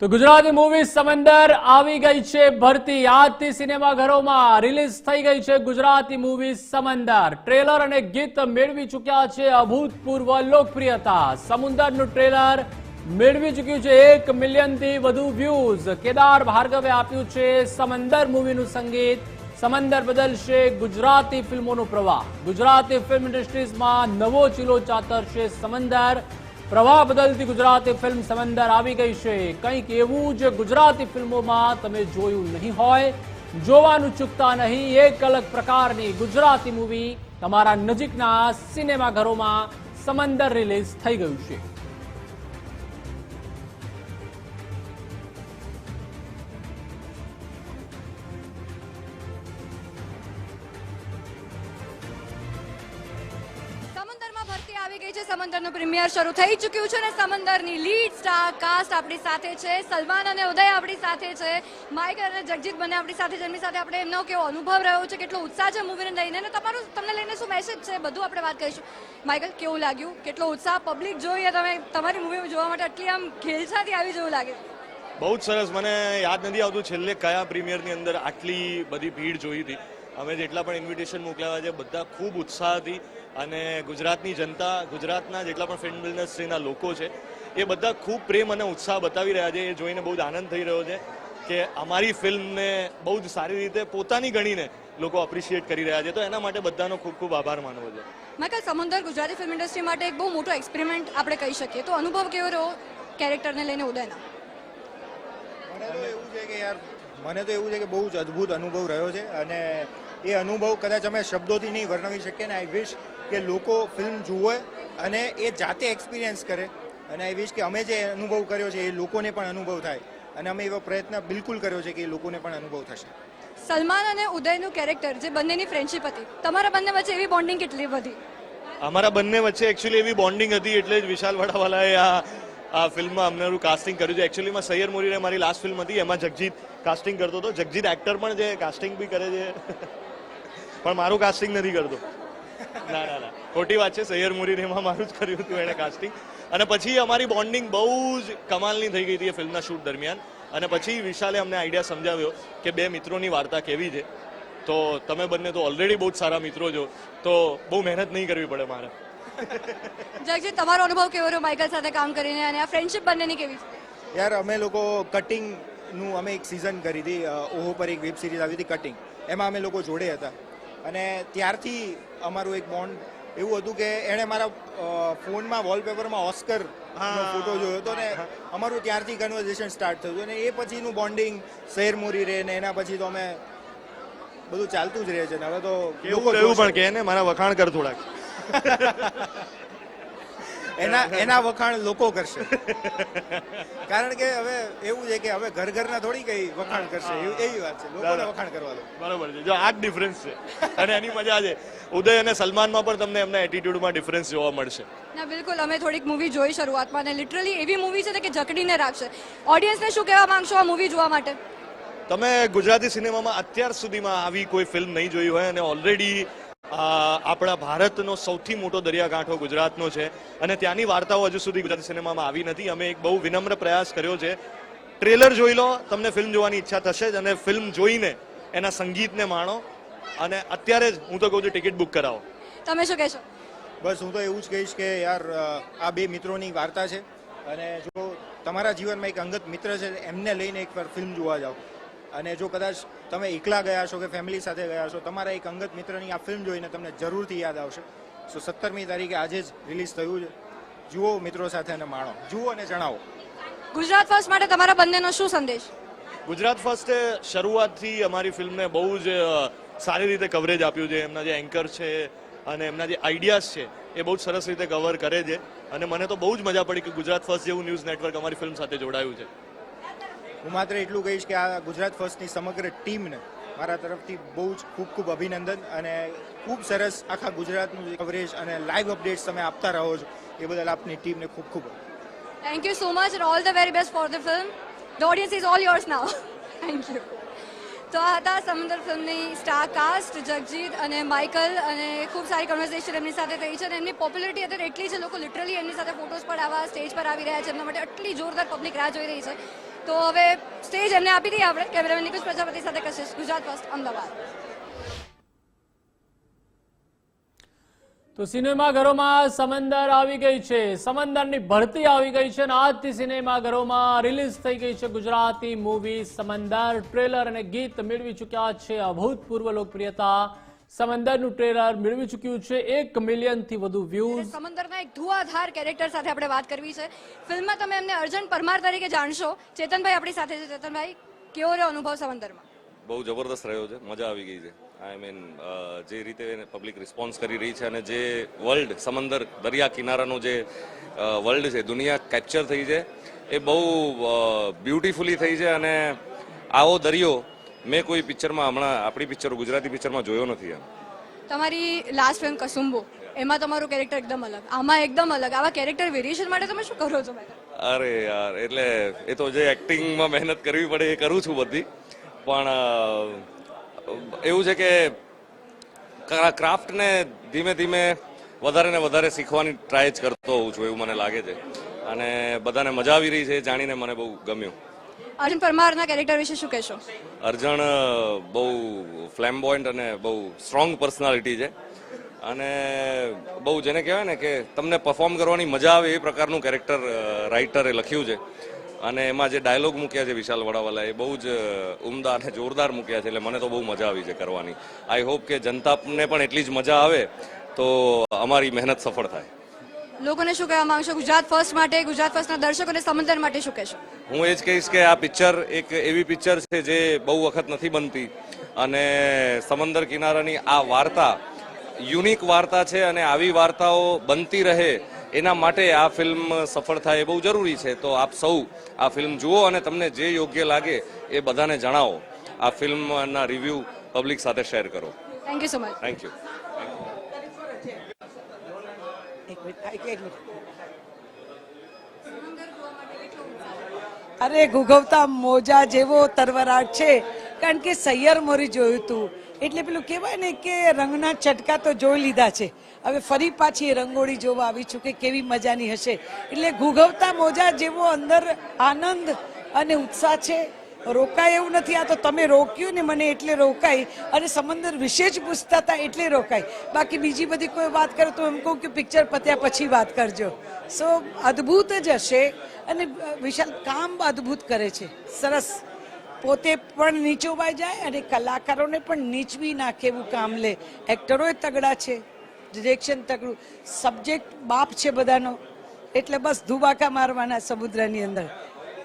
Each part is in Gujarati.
તો ગુજરાતી મૂવી સમંદર આવી ગઈ છે ભરતી આજથી સિનેમાઘરોમાં રિલીઝ થઈ ગઈ છે ગુજરાતી મૂવી સમંદર ટ્રેલર અને ગીત મેળવી ચૂક્યા છે અભૂતપૂર્વ લોકપ્રિયતા સમુંદરનું ટ્રેલર મેળવી ચૂક્યું છે 1 મિલિયનથી વધુ વ્યૂઝ કેદાર ભાર્ગવે આપ્યું છે સમંદર મૂવીનું સંગીત સમંદર બદલશે ગુજરાતી ફિલ્મોનો પ્રવાહ ગુજરાતી ફિલ્મ ઇન્ડસ્ટ્રીઝમાં નવો ચીલો ચાતરશે સમંદર પ્રવાહ બદલતી ગુજરાતી ફિલ્મ સમંદર આવી ગઈ છે કંઈક એવું જ ગુજરાતી ફિલ્મોમાં તમે જોયું નહીં હોય જોવાનું ચૂકતા નહીં એક અલગ પ્રકારની ગુજરાતી મૂવી તમારા નજીકના સિનેમાઘરોમાં સમંદર રિલીઝ થઈ ગયું છે ભરતી આવી ગઈ છે સમંદરનું પ્રીમિયર શરૂ થઈ ચૂક્યું છે અને સમંદરની લીડ સ્ટાર કાસ્ટ આપણી સાથે છે સલમાન અને ઉદય આપણી સાથે છે માઇકલ અને જગજીત બંને આપણી સાથે છે એમની સાથે આપણે એમનો કેવો અનુભવ રહ્યો છે કેટલો ઉત્સાહ છે મૂવીને લઈને અને તમને લઈને શું મેસેજ છે બધું આપણે વાત કરીશું માઇકલ કેવું લાગ્યું કેટલો ઉત્સાહ પબ્લિક જોઈએ તમે તમારી મૂવી જોવા માટે આટલી આમ ખેલછાથી આવી જેવું લાગે બહુ જ સરસ મને યાદ નથી આવતું છેલ્લે કયા પ્રીમિયરની અંદર આટલી બધી ભીડ જોઈ હતી અમે જેટલા પણ ઇન્વિટેશન મોકલાવ્યા છે બધા ખૂબ ઉત્સાહથી અને ગુજરાતની જનતા ગુજરાતના જેટલા પણ ફિલ્મ ઇન્ડસ્ટ્રીના લોકો છે એ બધા ખૂબ પ્રેમ અને ઉત્સાહ બતાવી રહ્યા છે એ જોઈને બહુ જ આનંદ થઈ રહ્યો છે કે અમારી ફિલ્મને બહુ જ સારી રીતે પોતાની ગણીને લોકો એપ્રિશિએટ કરી રહ્યા છે તો એના માટે બધાનો ખૂબ ખૂબ આભાર માનવો છે માઇકલ સમંદર ગુજરાતી ફિલ્મ ઇન્ડસ્ટ્રી માટે એક બહુ મોટો એક્સપેરિમેન્ટ આપણે કહી શકીએ તો અનુભવ કેવો રહ્યો કેરેક્ટરને લઈને ઉદયના મને તો એવું છે કે બહુ જ અદ્ભુત અનુભવ રહ્યો છે અને એ અનુભવ કદાચ અમે શબ્દોથી નહીં વર્ણવી શકીએ ને આઈ વિશ કે લોકો ફિલ્મ જુએ અને એ જાતે એક્સપિરિયન્સ કરે અને આઈ વિશ કે અમે જે અનુભવ કર્યો છે એ લોકોને પણ અનુભવ થાય અને અમે એવો પ્રયત્ન બિલકુલ કર્યો છે કે એ લોકોને પણ અનુભવ થશે સલમાન અને ઉદયનું કેરેક્ટર જે બંનેની ફ્રેન્ડશિપ હતી તમારા બંને વચ્ચે એવી બોન્ડિંગ કેટલી બધી અમારા બંને વચ્ચે એકચ્યુઅલી એવી બોન્ડિંગ હતી એટલે જ વિશાલ વડાવાલાએ આ ફિલ્મમાં અમને કાસ્ટિંગ કર્યું છે એકચ્યુઅલીમાં સૈયર મોરીને મારી લાસ્ટ ફિલ્મ હતી એમાં જગજીત કાસ્ટિંગ કરતો હતો જગજીત એક્ટર પણ છે કાસ્ટિંગ બી કરે છે પણ મારું કાસ્ટિંગ નથી કરતો ના ના ના ખોટી વાત છે સૈયર મોરીને એમાં મારું જ કર્યું હતું એણે કાસ્ટિંગ અને પછી અમારી બોન્ડિંગ બહુ જ કમાલની થઈ ગઈ હતી એ ફિલ્મના શૂટ દરમિયાન અને પછી વિશાલે અમને આઈડિયા સમજાવ્યો કે બે મિત્રોની વાર્તા કેવી છે તો તમે બંને તો ઓલરેડી બહુ જ સારા મિત્રો છો તો બહુ મહેનત નહીં કરવી પડે મારે જગજીત તમારો અનુભવ કેવો રહ્યો માઇકલ સાથે કામ કરીને અને આ ફ્રેન્ડશિપ બંનેની કેવી છે યાર અમે લોકો કટિંગનું અમે એક સિઝન કરી હતી ઓહો પર એક વેબ સિરીઝ આવી હતી કટિંગ એમાં અમે લોકો જોડે હતા અને ત્યારથી અમારું એક બોન્ડ એવું હતું કે એણે મારા ફોનમાં વોલપેપરમાં ઓસ્કરનો ફોટો જોયો હતો ને અમારું ત્યારથી કન્વર્ઝેશન સ્ટાર્ટ થયું અને એ પછીનું બોન્ડિંગ શેર મોરી રહે ને એના પછી તો અમે બધું ચાલતું જ રહે છે ને હવે તો એવું પણ કે ને મારા વખાણ કર થોડાક એના વખાણ લોકો કરશે કારણ કે હવે એવું છે કે હવે ઘરના થોડી કઈ વખાણ કરશે એવી વાત છે લોકોને વખાણ કરવા દો બરોબર છે જો આ જ ડિફરન્સ છે અને એની મજા છે ઉદય અને સલમાનમાં પણ તમને એમના એટીટ્યુડમાં ડિફરન્સ જોવા મળશે ના બિલકુલ અમે થોડીક મૂવી જોઈ શરૂઆતમાં અને લિટરલી એવી મૂવી છે કે જકડીને રાખશે ઓડિયન્સને શું કહેવા માંગશો આ મૂવી જોવા માટે તમે ગુજરાતી સિનેમામાં અત્યાર સુધીમાં આવી કોઈ ફિલ્મ નહીં જોઈ હોય અને ઓલરેડી આપણા ભારતનો સૌથી મોટો દરિયાકાંઠો ગુજરાતનો છે અને ત્યાંની વાર્તાઓ હજુ સુધી ગુજરાતી સિનેમામાં આવી નથી અમે એક બહુ વિનમ્ર પ્રયાસ કર્યો છે ટ્રેલર જોઈ લો તમને ફિલ્મ જોવાની ઈચ્છા થશે જ અને ફિલ્મ જોઈને એના સંગીતને માણો અને અત્યારે જ હું તો કહું છું ટિકિટ બુક કરાવો તમે શું કહેશો બસ હું તો એવું જ કહીશ કે યાર આ બે મિત્રોની વાર્તા છે અને જો તમારા જીવનમાં એક અંગત મિત્ર છે એમને લઈને એકવાર ફિલ્મ જોવા જાઓ અને જો કદાચ તમે એકલા ગયા છો કે ફેમિલી સાથે ગયા છો તમારા એક અંગત મિત્રની આ ફિલ્મ જોઈને તમને જરૂરથી યાદ આવશે સો 17મી તારીખે આજે જ રિલીઝ થયું છે જુઓ મિત્રો સાથે અને માણો જુઓ અને જણાવો ગુજરાત ફર્સ્ટ માટે તમારા બંનેનો શું સંદેશ ગુજરાત ફર્સ્ટે શરૂઆતથી અમારી ફિલ્મને બહુ જ સારી રીતે કવરેજ આપ્યું છે એમના જે એન્કર છે અને એમના જે આઈડિયાઝ છે એ બહુ જ સરસ રીતે કવર કરે છે અને મને તો બહુ જ મજા પડી કે ગુજરાત ફર્સ્ટ જેવું ન્યૂઝ નેટવર્ક અમારી ફિલ્મ સાથે જોડાયું છે હું માત્ર એટલું કહીશ કે આ ગુજરાત ફર્સ્ટની સમગ્ર ટીમને મારા તરફથી બહુ જ ખૂબ ખૂબ અભિનંદન અને ખૂબ સરસ આખા ગુજરાતનું કવરેજ અને લાઈવ અપડેટ્સ તમે આપતા રહો છો એ બદલ આપની ટીમને ખૂબ ખૂબ thank you so much and all the very best for the film the audience is all yours now thank you તો આ હતા સમંદર ફિલ્મની સ્ટાર કાસ્ટ જગજીત અને માઇકલ અને ખૂબ સારી કન્વર્સેશન એમની સાથે થઈ છે અને એમની પોપ્યુલરિટી અત્યારે એટલી છે લોકો લિટરલી એમની સાથે ફોટોઝ પર આવા સ્ટેજ પર આવી રહ્યા છે એમના માટે આટલી જોરદાર પબ્લિક રાહ જોઈ રહી છે તો હવે સ્ટેજ એમને આપી દઈએ આપણે. કેમેરામેન નિકુંજ પ્રજાપતિ સાથે કશિશ, ગુજરાત ફર્સ્ટ, અમદાવાદ. તો સિનેમાઘરોમાં સમંદર આવી ગઈ છે, સમંદરની ભરતી આવી ગઈ છે અને આજથી સિનેમાઘરોમાં રિલીઝ થઈ ગઈ છે ગુજરાતી મૂવી સમંદર. ટ્રેલર અને ગીત મેળવી ચૂક્યા છે અભૂતપૂર્વ લોકપ્રિયતા. સમંદરનું ટ્રેલર મેળવી ચૂક્યું છે 1 મિલિયનથી વધુ વ્યૂઝ. સમંદરના એક ધુઆધાર કેરેક્ટર સાથે આપણે વાત કરવી છે. ફિલ્મમાં તમે એમને અર્જુન પરમાર તરીકે જાણશો. ચેતનભાઈ આપણી સાથે છે. ચેતનભાઈ, કેવો રહ્યો અનુભવ સમંદરમાં? બહુ જબરદસ્ત રહ્યો છે, મજા આવી ગઈ છે. આઈ મીન જે રીતે પબ્લિક રિસ્પોન્સ કરી રહી છે અને જે વર્લ્ડ સમંદર દરિયા કિનારાનું જે વર્લ્ડ છે, દુનિયા કેપ્ચર થઈ છે, એ બહુ બ્યુટીફુલી થઈ છે. અને આવો દરિયો મેં કોઈ પિક્ચરમાં, હમણાં આપણી પિક્ચરો ગુજરાતી પિક્ચરમાં જોયો નથી. એમ તમારી લાસ્ટ ફિલ્મ કસુંબો, એમાં તમારું કેરેક્ટર એકદમ અલગ, આમાં એકદમ અલગ. આવા કેરેક્ટર વેરિએશન માટે તમે શું કરો છો? અરે યાર, એટલે એ તો જે એક્ટિંગમાં મહેનત કરવી પડે એ કરું છું બધી. પણ એવું છે કે ક્રાફ્ટને ધીમે ધીમે વધારે ને વધારે શીખવાની ટ્રાય જ કરતો હોઉં છું, એવું મને લાગે છે. અને બધાને મજા આવી રહી છે એ જાણીને મને બહુ ગમ્યું. અર્જુન પરમારના કેરેક્ટર વિશે શું કહેશો? અર્જુન બહુ ફ્લેમ્બોયન્ટ અને બહુ સ્ટ્રોંગ પર્સનાલિટી છે અને બહુ જેને કહેવાય ને કે તમને પરફોર્મ કરવાની મજા આવે એ પ્રકારનું કેરેક્ટર રાઇટરે લખ્યું છે. અને એમાં જે ડાયલોગ મૂક્યા છે વિશાલ વડાવાલા, એ બહુ જ ઉમદા અને જોરદાર મૂક્યા છે. એટલે મને તો બહુ મજા આવી છે કરવાની. આઈ હોપ કે જનતાને પણ એટલી જ મજા આવે તો અમારી મહેનત સફળ થાય. લોકોને શું કહેવા માંગશો ગુજરાત ફર્સ્ટ માટે, ગુજરાત ફર્સ્ટના દર્શકોને સમંદર માટે શું કહેશો? હું એ જ કહીશ કે આ પિક્ચર એક એવી પિક્ચર છે જે બહુ વખત નથી બનતી અને સમંદર કિનારાની આ વાર્તા યુનિક વાર્તા છે અને આવી વાર્તાઓ બનતી રહે એના માટે આ ફિલ્મ સફળ થાય એ બહુ જરૂરી છે. તો આપ સૌ આ ફિલ્મ જુઓ અને તમને જે યોગ્ય લાગે એ બધાને જણાવો. આ ફિલ્મના રિવ્યૂ પબ્લિક સાથે શેર કરો. Thank you so much. Thank you. અરે ગુગવતા મોજા જેવો તરવરાટ છે, કારણ કે સૈયર મોરી જોયું હતું એટલે પેલું કહેવાય ને કે રંગના ચટકા તો જોઈ લીધા છે. હવે ફરી પાછી એ રંગોળી જોવા આવી છું કે કેવી મજાની હશે. એટલે ગુગવતા મોજા જેવો અંદર આનંદ અને ઉત્સાહ છે. રોકાય એવું નથી. આ તો તમે રોક્યું ને મને એટલે રોકાઈ, અને સમંદર વિશે જ પૂછતા હતા એટલે રોકાઈ. બાકી બીજી બધી કોઈ વાત કરે તો એમ કહું કે પિક્ચર પત્યા પછી વાત કરજો. સો અદ્ભુત જ હશે. અને વિશાલ કામ અદ્ભુત કરે છે, સરસ. પોતે પણ નીચોવાઈ જાય અને કલાકારોને પણ નીચવી નાખે એવું કામ લે. એક્ટરોય તગડા છે, ડિરેક્શન તગડું, સબ્જેક્ટ બાપ છે બધાનો. એટલે બસ ધુબાકા મારવાના સમુદ્રની અંદર.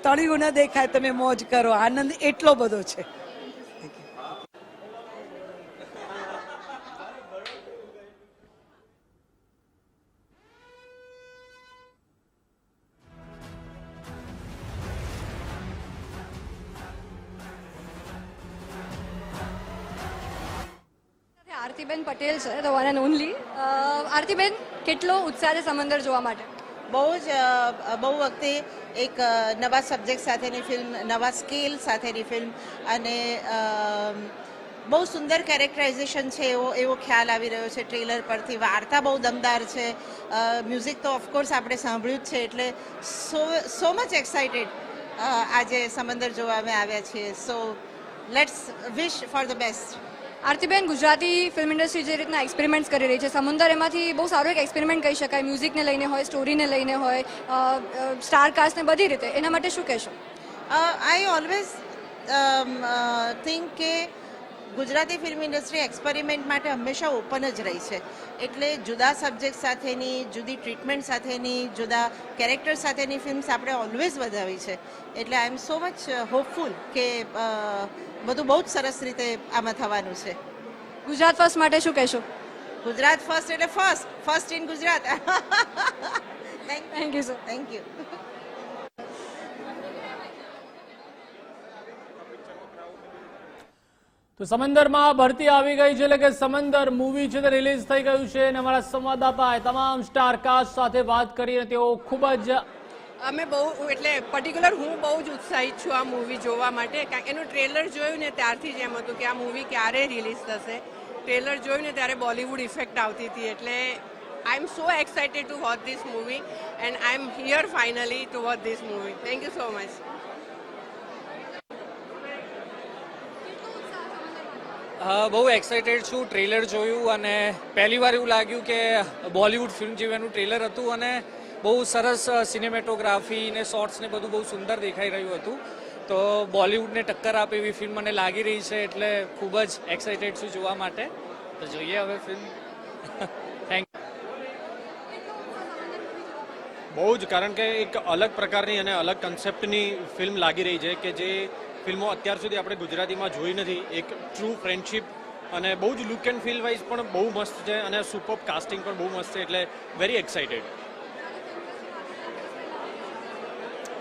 તળિયું ન દેખાય, તમે મોજ કરો. આનંદ એટલો બધો છે. આરતીબેન પટેલ છે, ધ વન એન્ડ ઓનલી. આરતીબેન, કેટલો ઉત્સાહ છે સમંદર જોવા માટે? બહુ વખતે એક નવા સબ્જેક્ટ સાથેની ફિલ્મ, નવા સ્કેલ સાથેની ફિલ્મ અને બહુ સુંદર કેરેક્ટરાઇઝેશન છે એવો ખ્યાલ આવી રહ્યો છે ટ્રેલર પરથી. વાર્તા બહુ દમદાર છે. મ્યુઝિક તો ઓફકોર્સ આપણે સાંભળ્યું જ છે. એટલે સો મચ એક્સાઇટેડ આજે સમંદર જોવા અમે આવ્યા છીએ. So let's wish for the best. Aartiben, Gujarati film industry જે રીતના એક્સપેરિમેન્ટ્સ કરી રહી છે, સમંદર એમાંથી બહુ સારો એક એક્સપેરિમેન્ટ કહી શકાય. મ્યુઝિકને લઈને હોય, સ્ટોરીને લઈને હોય, સ્ટાર કાસ્ટને બધી રીતે. એના માટે શું કહેશો? આઈ ઓલવેઝ થિંક કે ગુજરાતી ફિલ્મ ઇન્ડસ્ટ્રી એક્સપેરિમેન્ટ માટે હંમેશા ઓપન જ રહી છે. એટલે જુદા સબ્જેક્ટ સાથેની, જુદી ટ્રીટમેન્ટ સાથેની, જુદા કેરેક્ટર સાથેની ફિલ્મ્સ આપણે ઓલવેઝ વધાવી છે. એટલે I am so much hopeful કે બધું બહુ જ સરસ રીતે આમાં થવાનું છે. ગુજરાત ફર્સ્ટ માટે શું કહેશો? ગુજરાત ફર્સ્ટ એટલે first in Gujarat. Thank you sir. Thank you. તો સમંદરમાં ભરતી આવી ગઈ છે, એટલે કે સમંદર મૂવી છે તે રિલીઝ થઈ ગયું છે અને અમારા સંવાદદાતાએ તમામ સ્ટાર કાસ્ટ સાથે વાત કરી અને તેઓ ખૂબ જ અમે બહુ એટલે પર્ટિક્યુલર હું બહુ જ ઉત્સાહિત છું આ મૂવી જોવા માટે. કારણ કે એનું ટ્રેલર જોયું ને ત્યારથી જ એમ હતું કે આ મૂવી ક્યારે રિલીઝ થશે. ટ્રેલર જોયું ને ત્યારે બોલિવૂડ ઇફેક્ટ આવતી હતી. એટલે I am so excited to watch this movie and I am here finally to watch this movie. Thank you so much. બહુ એક્સાઇટેડ છું. ટ્રેલર જોયું અને પહેલીવાર એવું લાગ્યું કે બોલિવૂડ ફિલ્મ જેવું એનું ટ્રેલર હતું અને બહુ સરસ સિનેમેટોગ્રાફી ને શોર્ટ્સ ને બધું બહુ સુંદર દેખાઈ રહ્યું હતું. તો બોલિવૂડને ટક્કર આપે એવી ફિલ્મ મને લાગી રહી છે, એટલે ખૂબ જ એક્સાઇટેડ છું જોવા માટે. તો જોઈએ હવે ફિલ્મ. થેન્ક બહુ જ, કારણ કે એક અલગ પ્રકારની અને અલગ કન્સેપ્ટની ફિલ્મ લાગી રહી છે કે જે ફિલ્મો અત્યાર સુધી આપણે ગુજરાતીમાં જોઈ નથી. એક ટ્રુ ફ્રેન્ડશિપ અને બહુ જ લુક એન્ડ ફીલ વાઇઝ પણ બહુ મસ્ત છે અને સુપર કાસ્ટિંગ પણ બહુ મસ્ત છે, એટલે વેરી એક્સાઇટેડ.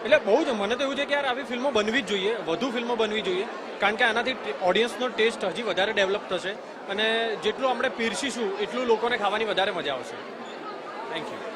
એટલે બહુ જ મને તો એવું છે કે યાર આવી ફિલ્મો બનવી જ જોઈએ, વધુ ફિલ્મો બનવી જોઈએ, કારણ કે આનાથી ઓડિયન્સનો ટેસ્ટ હજી વધારે ડેવલપ થશે અને જેટલું આપણે પીરસીશું એટલું લોકોને ખાવાની વધારે મજા આવશે. Thank you.